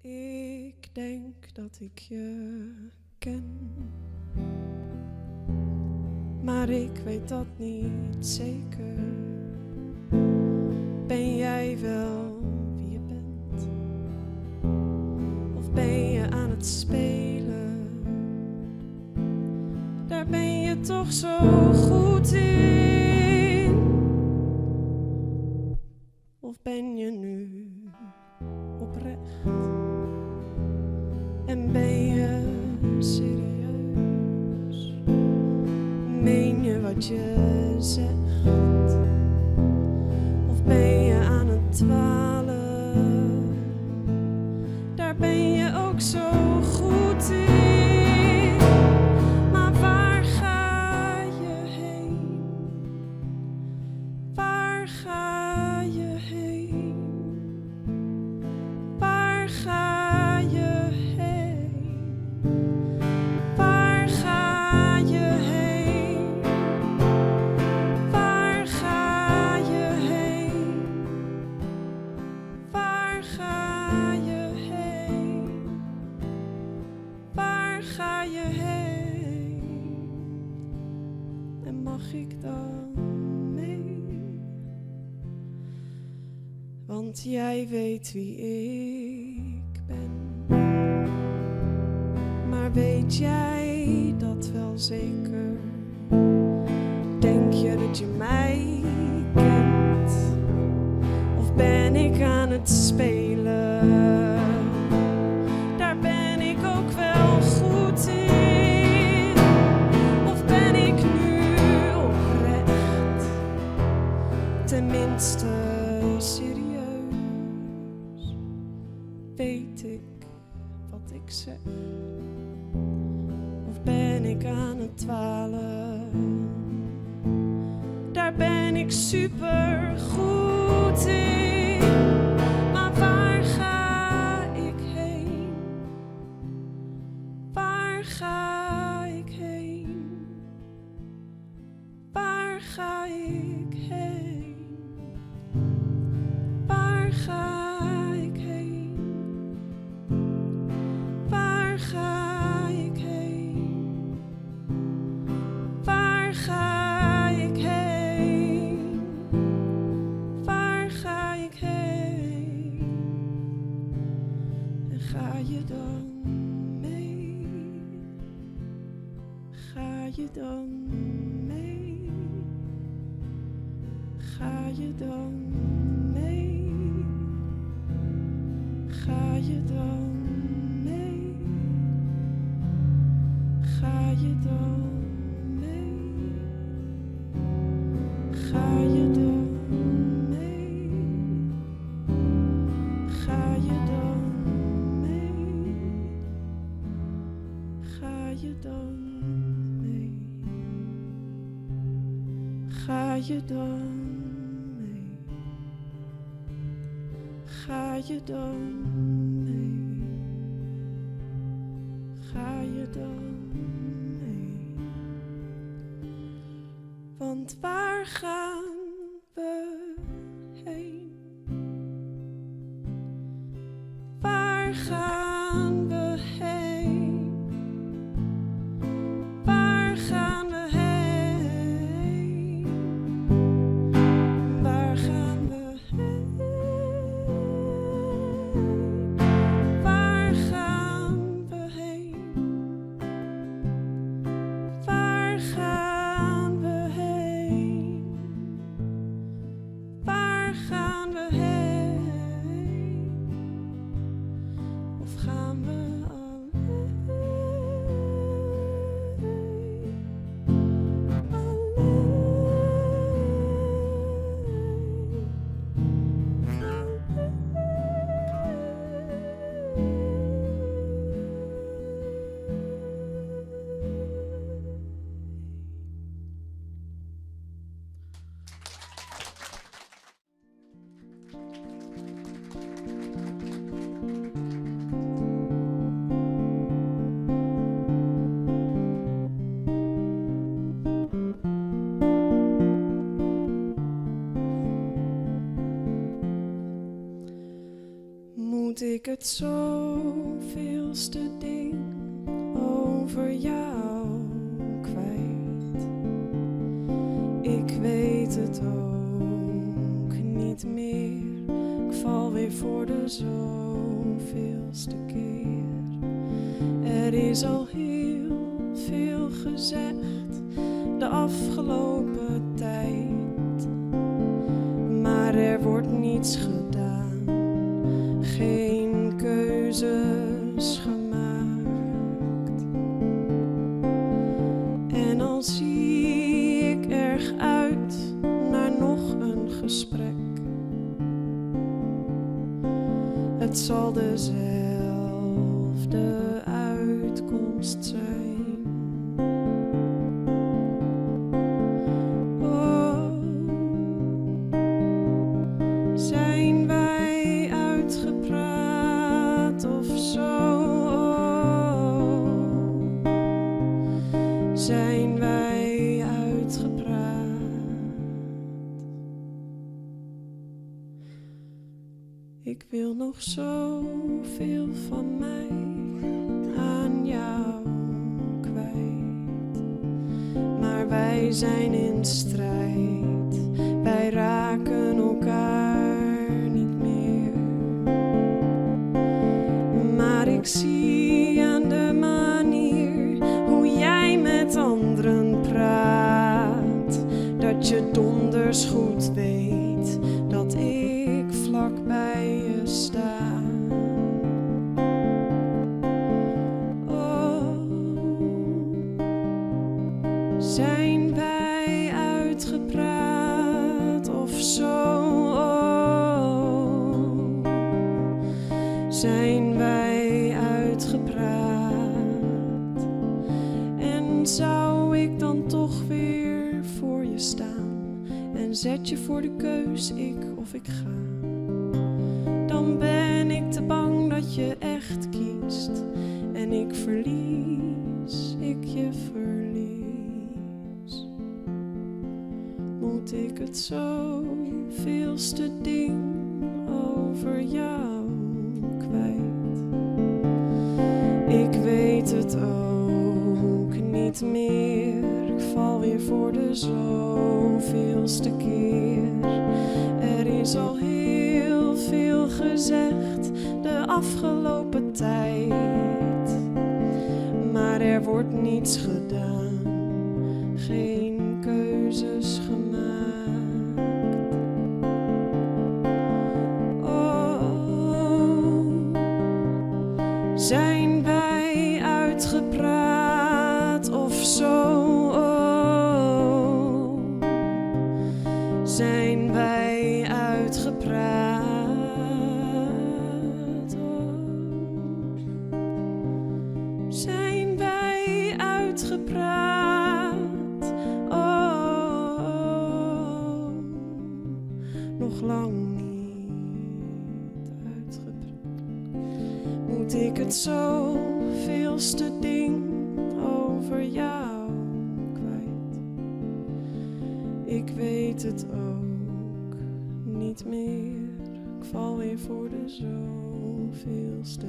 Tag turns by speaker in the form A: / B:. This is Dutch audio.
A: Ik denk dat ik je ken, maar ik weet dat niet zeker. Ben jij wel wie je bent? Of ben je aan het spelen? Daar ben je toch zo goed in. Of ben je nu oprecht? En ben je serieus? Meen je wat je zegt? Of ben je aan het dwalen? Daar ben je ook zo goed in. Maar waar ga je heen? Waar ga je heen? Waar ga je heen? Waar ga je heen? Waar ga je heen? Waar ga je heen? Waar ga je heen? En mag ik dan mee? Want jij weet wie ik ben. Maar weet jij dat wel zeker? Denk je dat je mij kent? Of ben ik aan het spelen? Daar ben ik ook wel goed in. Of ben ik nu oprecht? Tenminste serieus. Weet ik wat ik zeg? Of ben ik aan het dwalen? Daar ben ik super goed in. Maar waar ga ik heen? Waar ga ik heen? Waar ga ik heen? Waar ga ik heen? Waar ga ik heen? Waar ga ik heen? Waar ga ik heen? En ga je dan mee? Ga je dan mee? Ga je dan mee? Ga je dan mee? Ga je dan mee? Ga je dan mee? Ga je dan mee? Ga je dan mee? Ga je dan mee? Ga je dan mee? Ga je dan mee? Want waar gaan we heen? Waar gaan we heen? Waar gaan we heen? Waar gaan we heen? Waar gaan we heen? Waar gaan we heen? Waar gaan we heen? Of gaan we Moet ik het zoveelste ding over jou kwijt? Ik weet het ook niet meer. Ik val weer voor de zoveelste keer. Er is al heel veel gezegd de afgelopen tijd, maar er wordt niets gedaan. Geen keuzes gemaakt. En al zie ik erg uit naar nog een gesprek, het zal dezelfde uitkomst zijn. Oh, zijn wij uitgepraat of zo? Oh, zijn wij uitgepraat? Ik wil nog zoveel van mij aan jou kwijt, maar wij zijn in strijd, wij raken elkaar niet meer. Maar ik zie aan de manier hoe jij met anderen praat, dat je donders goed weet dat ik vlak bij je sta. Oh, zijn wij uitgepraat of zo? Oh, zijn wij uitgepraat? En zou ik dan toch weer voor je staan en zet je voor de keus, ik of ik ga? Dan ben ik te bang dat je echt kiest en ik verlies, ik je verlies. Moet ik het zoveelste ding over jou kwijt? Ik weet het ook niet meer. Ik val weer voor de zoveelste keer. Er is al heel veel gezegd de afgelopen tijd, maar er wordt niets gedaan, geen keuzes gemaakt. Oh, zijn wij uitgepraat of zo? Oh, zijn wij uitgepraat? Zijn wij uitgepraat? Oh, nog lang niet uitgepraat. Moet ik het zoveelste ding over jou kwijt? Ik weet het ook niet meer. Ik val weer voor de zoveelste